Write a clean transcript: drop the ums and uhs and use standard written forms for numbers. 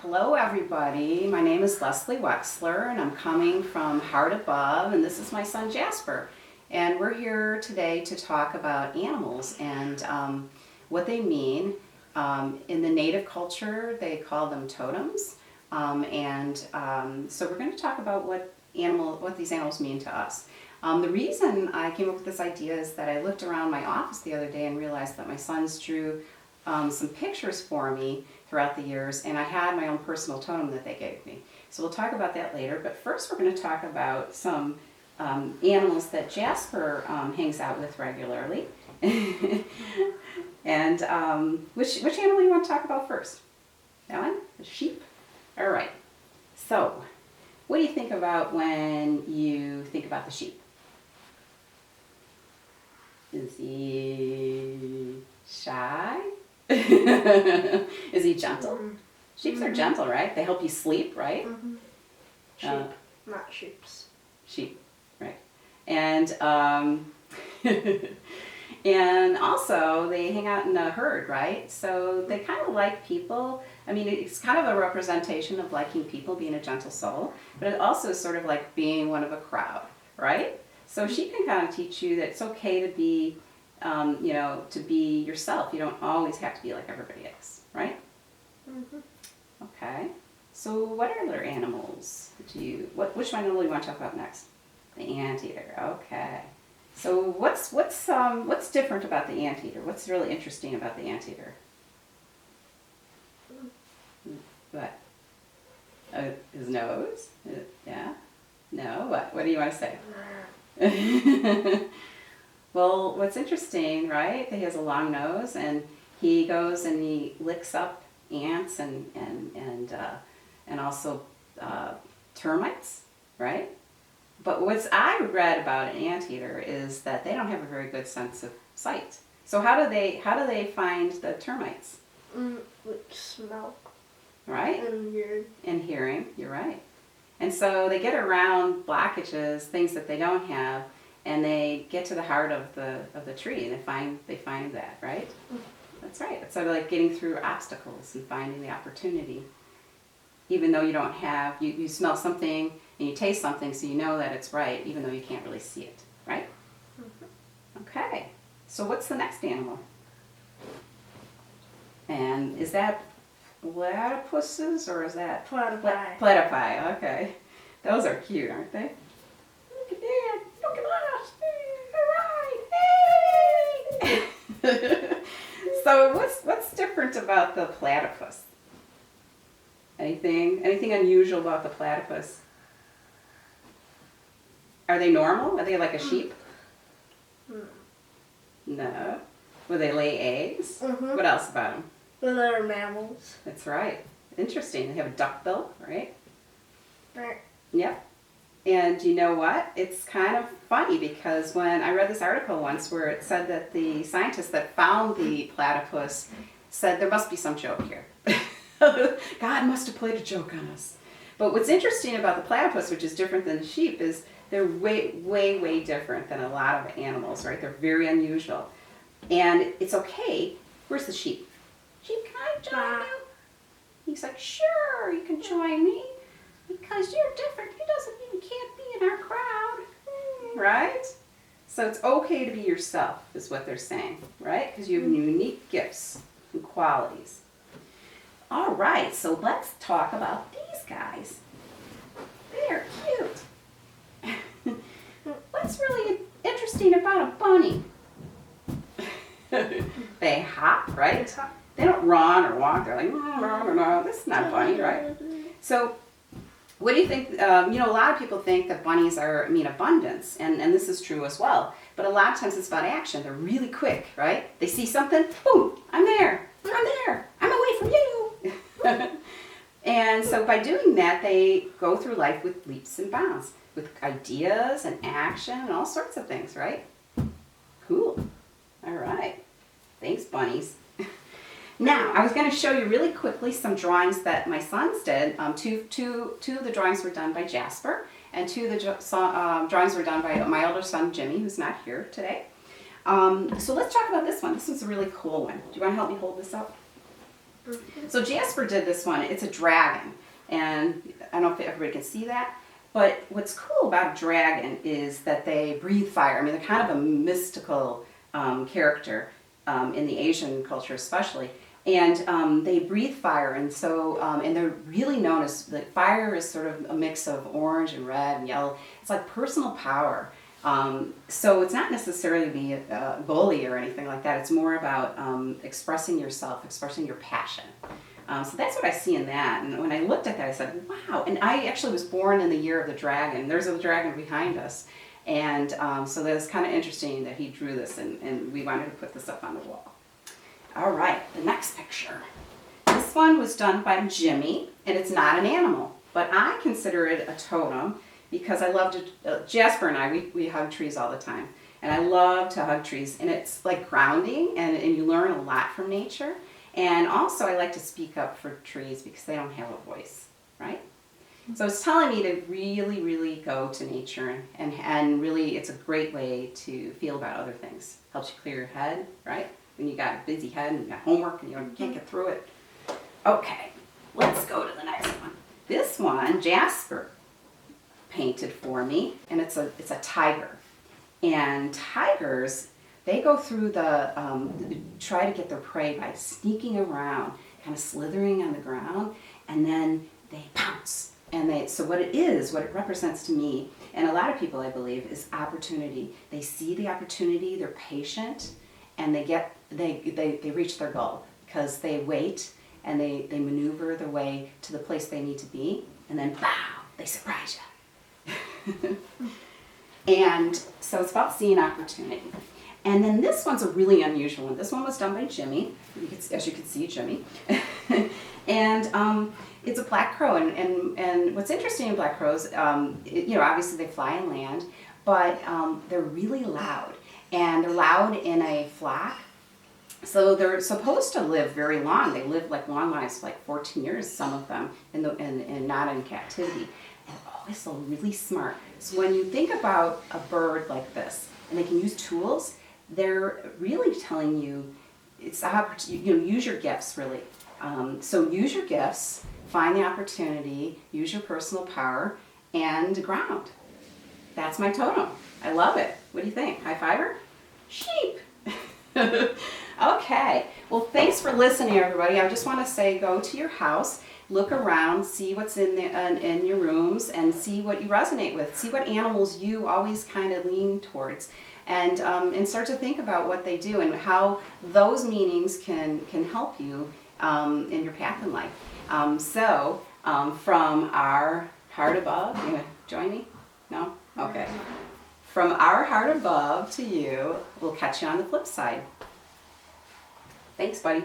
Hello everybody, my name is Lesley Wexler and I'm coming from Heart Above, and this is my son Jasper. And we're here today to talk about animals and what they mean. In the native culture they call them totems, so we're going to talk about what these animals mean to us. The reason I came up with this idea is that I looked around my office the other day and realized that my sons drew some pictures for me throughout the years, and I had my own personal totem that they gave me. So we'll talk about that later, but first we're going to talk about some animals that Jasper hangs out with regularly. And which animal you want to talk about first? That one? The sheep? All right. So, what do you think about when you think about the sheep? Is he shy? Is he gentle? Mm-hmm. Sheeps are gentle, right? They help you sleep, right? Mm-hmm. Sheep, not sheeps. Sheep, right. And and also they hang out in a herd, right? So they kind of like people. I mean, it's kind of a representation of liking people, being a gentle soul, but it also is sort of like being one of a crowd, right? So she can kind of teach you that it's okay to be, to be yourself. You don't always have to be like everybody else, right? Mm-hmm. Okay. So what other animals which one animal do you want to talk about next? The anteater. Okay. So what's different about the anteater? What's really interesting about the anteater? What? His nose? Yeah? No? What? What do you want to say? Well, what's interesting, right? He has a long nose, and he goes and he licks up ants and also termites, right? But what I read about an anteater is that they don't have a very good sense of sight. So how do they find the termites? With smell. Right? And hearing. And hearing, you're right. And so they get around blockages, things that they don't have, and they get to the heart of the tree, and they find that, right? Mm-hmm. That's right. It's sort of like getting through obstacles and finding the opportunity. Even though you don't have, you smell something and you taste something, so you know that it's right, even though you can't really see it, right? Mm-hmm. Okay. So what's the next animal? And is that platypuses, or is that? Platypi. Platypi, okay. Those are cute, aren't they? Look at that. Look at us. All right. Hey. So what's different about the platypus? Anything unusual about the platypus? Are they normal? Are they like a sheep? No. Will they lay eggs? Mm-hmm. What else about them? Well, they're mammals. That's right. Interesting. They have a duck bill, right? Right. Yep. And you know what? It's kind of funny because when I read this article once where it said that the scientists that found the platypus said there must be some joke here. God must have played a joke on us. But what's interesting about the platypus, which is different than the sheep, is they're way, way, way different than a lot of animals, right? They're very unusual. And it's okay. Where's the sheep? Sheep, can I join you? He's like, sure, you can join me because you're different. You can't be in our crowd, right? So it's okay to be yourself, is what they're saying, right? Because you have unique gifts and qualities. All right, so let's talk about these guys. They're cute. What's really interesting about a bunny? They hop, right? They don't run or walk. They're like, no, this is not a bunny, right? So what do you think? A lot of people think that bunnies mean abundance, and this is true as well. But a lot of times it's about action. They're really quick, right? They see something, boom, I'm there, I'm away from you. And so by doing that, they go through life with leaps and bounds, with ideas and action and all sorts of things, right? Cool. All right. Thanks, bunnies. Now, I was going to show you really quickly some drawings that my sons did. Two of the drawings were done by Jasper, and two of the drawings were done by my older son, Jimmy, who's not here today. So let's talk about this one. This one's a really cool one. Do you want to help me hold this up? So Jasper did this one. It's a dragon, and I don't know if everybody can see that, but what's cool about a dragon is that they breathe fire. I mean, they're kind of a mystical character in the Asian culture especially, and they breathe fire, and so and they're really known as, the fire is sort of a mix of orange and red and yellow. It's like personal power. So it's not necessarily to be a bully or anything like that. It's more about expressing yourself, expressing your passion. So that's what I see in that. And when I looked at that, I said, wow. And I actually was born in the year of the dragon. There's a dragon behind us. And so that's kind of interesting that he drew this, and we wanted to put this up on the wall. All right, the next picture. This one was done by Jimmy, and it's not an animal, but I consider it a totem because I love to, Jasper and I, we hug trees all the time. And I love to hug trees, and it's like grounding, and you learn a lot from nature. And also I like to speak up for trees because they don't have a voice, right? So it's telling me to really, really go to nature, and really it's a great way to feel about other things. Helps you clear your head, right? When you got a busy head and you got homework and you can't get through it. Okay, let's go to the next one. This one, Jasper painted for me, and it's a tiger. And tigers, they go through try to get their prey by sneaking around, kind of slithering on the ground, and then they pounce. And so what it represents to me, and a lot of people I believe, is opportunity. They see the opportunity, they're patient, and they reach their goal because they wait and they maneuver their way to the place they need to be, and then pow, they surprise you. And so it's about seeing opportunity. And then this one's a really unusual one. This one was done by Jimmy, as you can see, Jimmy. And it's a black crow. And what's interesting in black crows, obviously they fly and land, but they're really loud. And they're loud in a flock. So they're supposed to live very long. They live like long lives, like 14 years, some of them, and not in captivity. And always really smart. So when you think about a bird like this, and they can use tools, they're really telling you it's the opportunity. Use your gifts, really. So use your gifts, find the opportunity, use your personal power, and ground. That's my totem. I love it. What do you think? High fiver? Sheep. Okay. Well, thanks for listening, everybody. I just want to say, go to your house, look around, see what's in your rooms, and see what you resonate with. See what animals you always kind of lean towards, and start to think about what they do and how those meanings can help you in your path in life. From our heart above, you want to join me? No? Okay. From our heart above to you, we'll catch you on the flip side. Thanks, buddy.